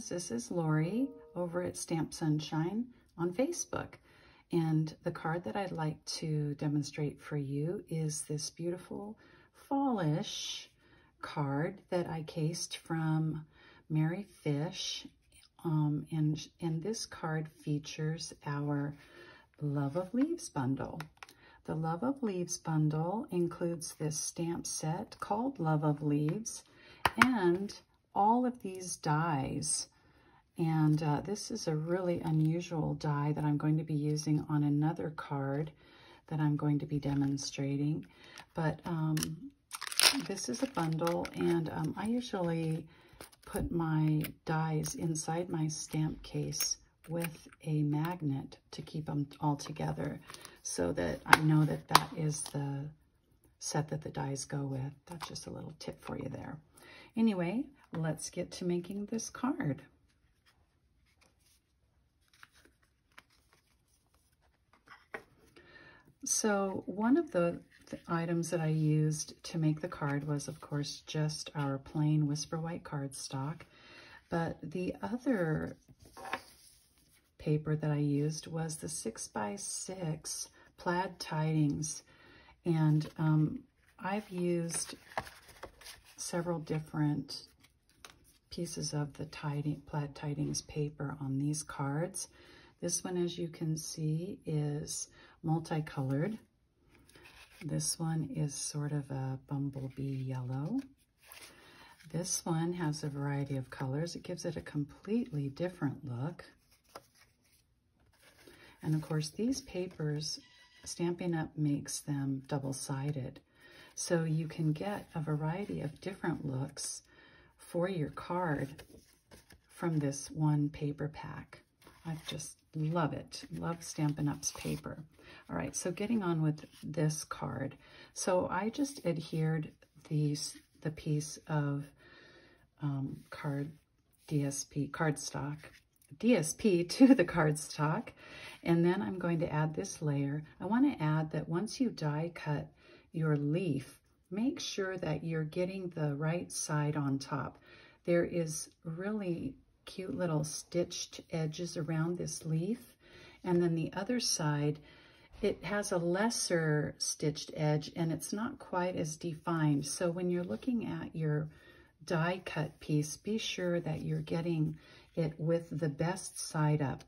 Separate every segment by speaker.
Speaker 1: friends, this is Lori over at Stamp Sunshine on Facebook. And the card that I'd like to demonstrate for you is this beautiful fallish card that I cased from Mary Fish. And this card features our Love of Leaves bundle. The Love of Leaves bundle includes this stamp set called Love of Leaves and all of these dies. And this is a really unusual die that I'm going to be using on another card that I'm going to be demonstrating. But this is a bundle, and I usually put my dies inside my stamp case with a magnet to keep them all together so that I know that that is the set that the dies go with. That's just a little tip for you there. Anyway, let's get to making this card. So one of the items that I used to make the card was, of course, just our plain Whisper White cardstock. But the other paper that I used was the 6x6 Plaid Tidings. And I've used several different pieces of the Plaid Tidings paper on these cards. This one, as you can see, is multicolored. This one is sort of a bumblebee yellow. This one has a variety of colors. It gives it a completely different look. And of course, these papers, Stampin' Up makes them double-sided. So you can get a variety of different looks for your card from this one paper pack. I just love it. Love Stampin' Up's paper. All right, so getting on with this card. So I just adhered the piece of DSP to the cardstock, and then I'm going to add this layer. I want to add that once you die cut your leaf, make sure that you're getting the right side on top. There is really cute little stitched edges around this leaf, and then the other side, it has a lesser stitched edge and it's not quite as defined. So when you're looking at your die cut piece, be sure that you're getting it with the best side up.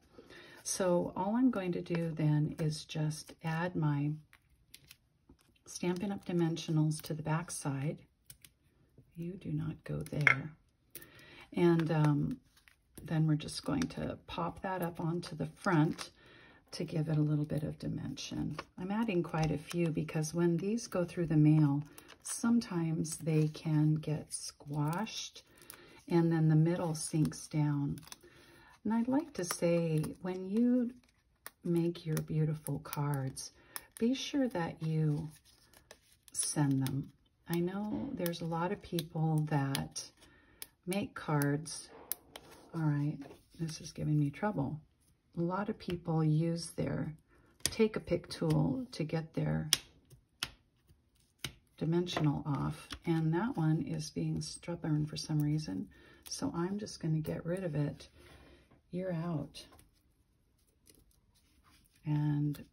Speaker 1: So all I'm going to do then is just add my Stampin' Up! Dimensionals to the back side. You do not go there. And then we're just going to pop that up onto the front to give it a little bit of dimension. I'm adding quite a few because when these go through the mail, sometimes they can get squashed and then the middle sinks down. And I'd like to say, when you make your beautiful cards, be sure that you send them. I know there's a lot of people that make cards. All right, this is giving me trouble. A lot of people use their take-a-pick tool to get their dimensional off, and that one is being stubborn for some reason. So I'm just going to get rid of it. You're out. And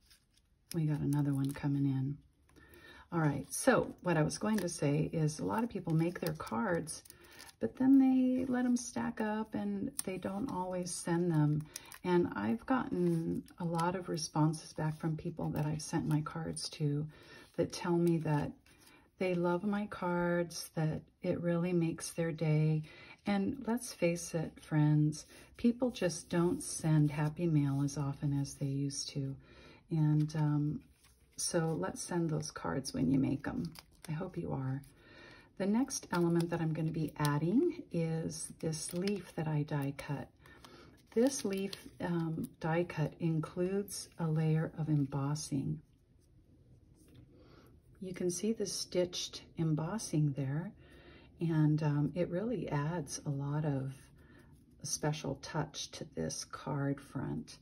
Speaker 1: we got another one coming in. All right, so what I was going to say is a lot of people make their cards, but then they let them stack up and they don't always send them. And I've gotten a lot of responses back from people that I've sent my cards to that tell me that they love my cards, that it really makes their day. And let's face it, friends, people just don't send happy mail as often as they used to. And so let's send those cards when you make them. I hope you are. The next element that I'm going to be adding is this leaf that I die cut. This leaf die cut includes a layer of embossing. You can see the stitched embossing there, and it really adds a lot of special touch to this card front,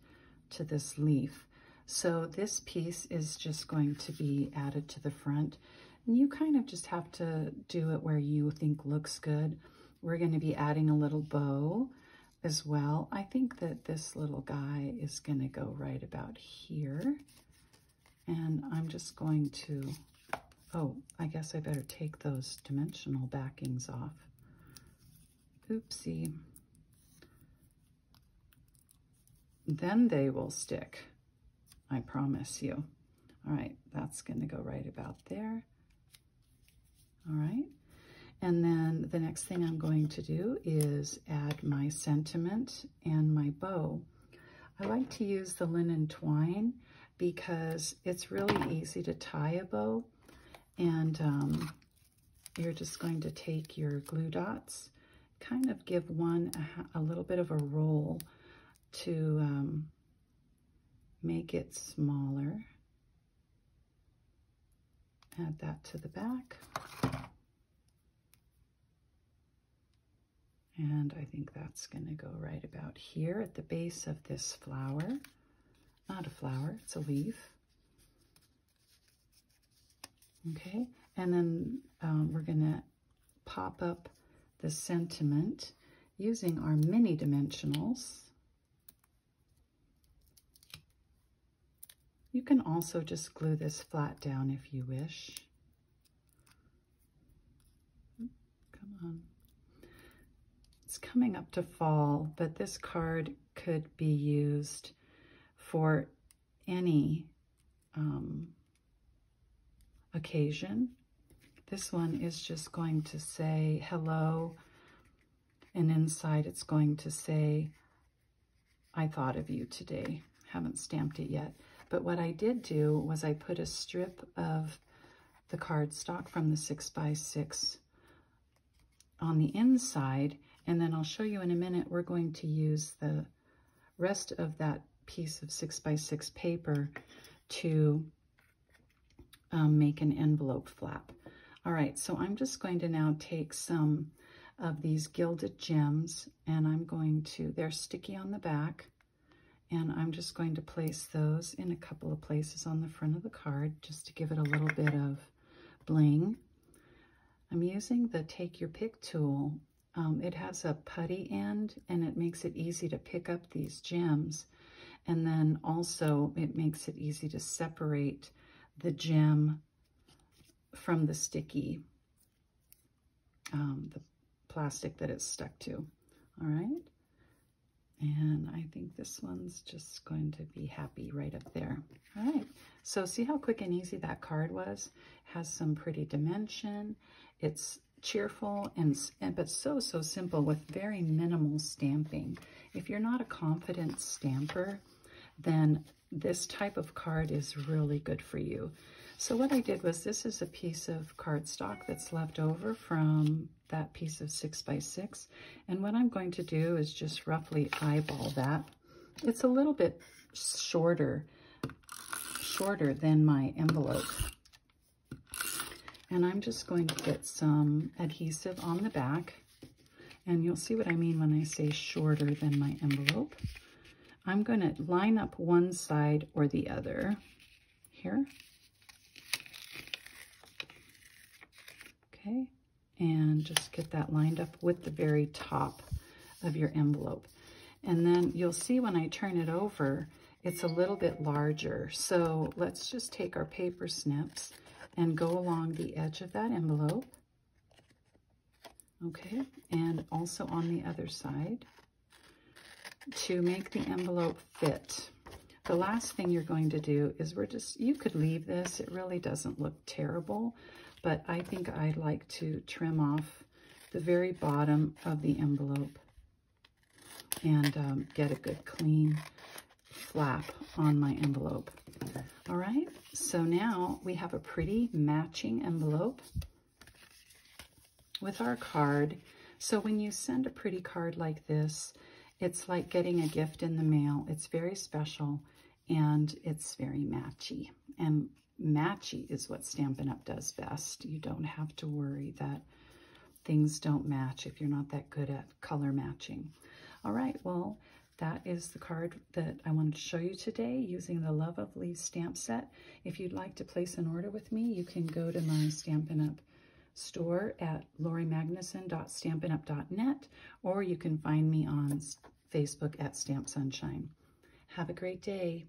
Speaker 1: to this leaf. So this piece is just going to be added to the front. And you kind of just have to do it where you think looks good. We're going to be adding a little bow as well. I think that this little guy is going to go right about here. And I'm just going to, oh, I guess I better take those dimensional backings off. Oopsie. Then they will stick, I promise you. All right, that's going to go right about there. All right. And then the next thing I'm going to do is add my sentiment and my bow. I like to use the linen twine because it's really easy to tie a bow. And you're just going to take your glue dots, kind of give one a little bit of a roll to make it smaller. Add that to the back. And I think that's going to go right about here at the base of this flower. Not a flower, it's a leaf. Okay, and then we're going to pop up the sentiment using our mini dimensionals. You can also just glue this flat down if you wish. Come on. It's coming up to fall, but this card could be used for any occasion. This one is just going to say hello, and inside it's going to say, I thought of you today. Haven't stamped it yet. But what I did do was I put a strip of the cardstock from the 6x6 on the inside, and then I'll show you in a minute, we're going to use the rest of that piece of 6x6 paper to make an envelope flap. All right, so I'm just going to now take some of these gilded gems, and I'm going to, they're sticky on the back, and I'm just going to place those in a couple of places on the front of the card just to give it a little bit of bling. I'm using the Take Your Pick tool. It has a putty end, and it makes it easy to pick up these gems. And then also it makes it easy to separate the gem from the sticky, the plastic that it's stuck to. All right. And I think this one's just going to be happy right up there. All right. So see how quick and easy that card was? Has some pretty dimension. It's cheerful but so simple with very minimal stamping. If you're not a confident stamper, then this type of card is really good for you. So what I did was, this is a piece of cardstock that's left over from that piece of 6x6. And what I'm going to do is just roughly eyeball that. It's a little bit shorter than my envelope. And I'm just going to get some adhesive on the back. And you'll see what I mean when I say shorter than my envelope. I'm going to line up one side or the other here. Okay, and just get that lined up with the very top of your envelope. And then you'll see when I turn it over, it's a little bit larger. So let's just take our paper snips and go along the edge of that envelope. Okay, and also on the other side to make the envelope fit. The last thing you're going to do is you could leave this. It really doesn't look terrible, but I think I'd like to trim off the very bottom of the envelope and get a good clean flap on my envelope. All right, so now we have a pretty matching envelope with our card. So when you send a pretty card like this, it's like getting a gift in the mail. It's very special and it's very matchy. And matchy is what Stampin' Up! Does best. You don't have to worry that things don't match if you're not that good at color matching. All right, well, that is the card that I wanted to show you today using the Love of Leaves stamp set. If you'd like to place an order with me, you can go to my Stampin' Up! store at lauriemagnuson.stampinup.net, or you can find me on Facebook at Stamp Sunshine. Have a great day.